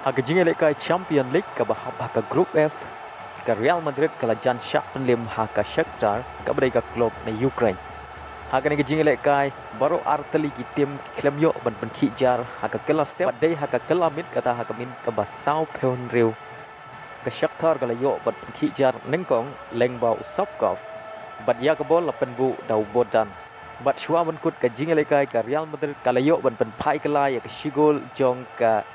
Agajing elekai Champion League ka bahap ka Group F ka Real Madrid kalajan syak penlim ka Shakhtar ka badai ka klub na Ukraine. Haka ni gajing elekai baru arteli ki tim klemyo ban penkijar haka kelas step badai haka kelamit kata haka min ka basau peon riu ka Shakhtar ka layo ban penkijar nengkong lengbau Sopkov bad ya ka bol la penbu dau bodan. Bat shua ban kut ka jing elekai ka Real Madrid ka layo ban penpai ka lai ka shigol jong ka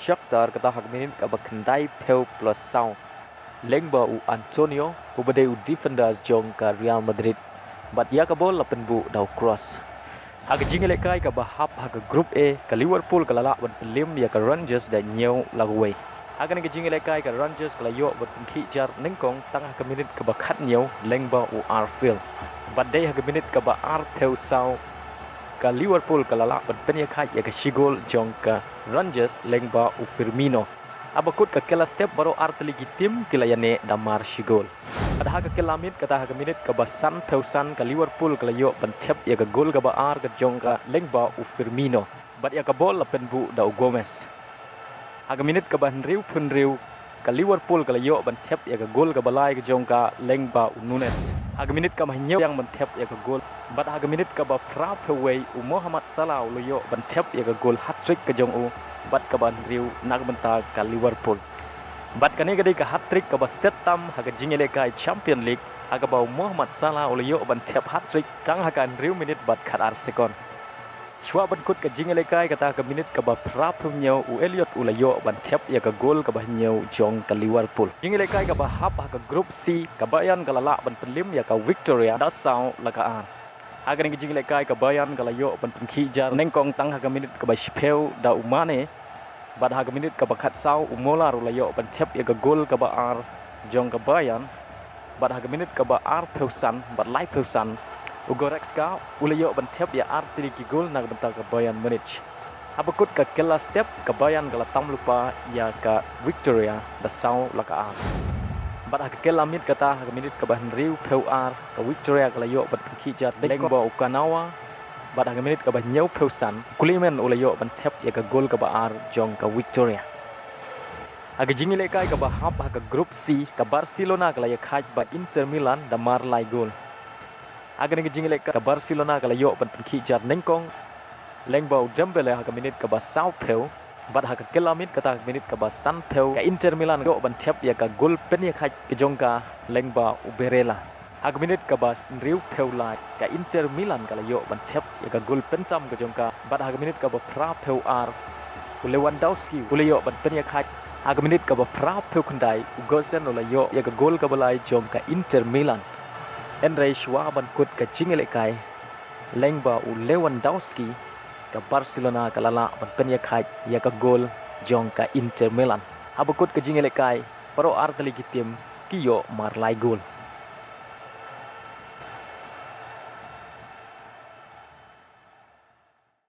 Shakhtar kata hak minit ka bakandai peu plus sau lengba u Antonio u badai u defenders jong ka Real Madrid bat ya ka bol la penbu dau cross hak jing elekai ka bahap hak group A ka Liverpool ka lala ban pelim ya ka Rangers da nyeu lagwe hak ni jing elekai ka Rangers ka layo ban penkijar nengkong tang hak minit ka bakhat nyeu lengba u Arfield bat dai hak minit ka ba ar peu sau ka Liverpool ka lala ban penyakai ya ka shigol jong ka Rangers lengba u Firmino abakut ka kela step baru arteli tim kilayane damar shigol ada hak kelamit kata hak minit ka basan peusan ka Liverpool ka layo ban tep ya ka gol ka ba ar ka jong ka lengba u Firmino bat ya ka bol la penbu da Gomez hak minit ka ban riu pun riu ka Liverpool ka layo ban tep ya ka gol ka balai ka jong ka lengba u Nunes hak minit ka mahnyeu yang ban tep ya ka gol bat hak minit ka ba pra peway u Mohamed Salah layo ban tep ya ka gol hat-trick ka jong u bat ka ban riu nak bentar ka Liverpool bat kani gadi ka hat-trick ka ba stetam hak jingele ka Champion League hak ba Mohamed Salah layo ban tep hat-trick tang hak riu minit bat khat ar sekon shwa ban kut ka jingele ka kata ka minit ka ba pra pnyeu u Elliot layo ban tep ya ka gol ka ba nyeu jong ka Liverpool jingele ka ba hap hak group C ka Bayern ka lala ban pelim ya ka Victoria da sau la ka an agar ni jing lekai ka Bayern ka layo ban penkijar nengkong tang hak minit ka ba Shpeu da umane bad hak minit ka ba khat sau umola ru layo ban tep ya ka gol ka ba ar jong ka Bayern bad hak minit ka ba ar peusan bad lai peusan Ugorekska ulayo ban tep ya ar tiri ki gol nak bentar ka Bayern Munich abakut ka kela step ka Bayern ka latam lupa ya ka Victoria da sau la ka ar bat hak kelamit kata hak minit ka ban riu peu ar ka Victoria ka layo ban penkijar lengba ukanawa bat hak minit ka ban nyeu peusan kulimen ulayo ban tep ya ka gol ka ba ar jong ka Victoria hak jingile kai ka ba hap hak group C ka Barcelona ka layak haj ba Inter Milan da mar lai gol hak ni jingile ka Barcelona ka layo ban penkijar nengkong lengba Dembele hak minit ka ba Sao Peu bat hak kelamit kata minit ka ba San Peu ka Inter Milan go ban tep ya ka gol pen ya khaj ke jongka lengba Uberela hak minit ka ba riu Peu la ka Inter Milan ka layo ban tep ya ka gol pentam ke jongka bat hak minit ka ba pra Peu ar Lewandowski ulayo ban pen ya khaj hak minit ka ba pra Peu khandai Gosen ulayo ya ka gol ka balai jongka Inter Milan Enrei shwa ban kut ka chingele kai lengba u Lewandowski ka Barcelona ka lala ban pen ya khaj ya ka gol jong ka Inter Milan abakut ka jingele kai pro arteli tim kiyo mar lai gol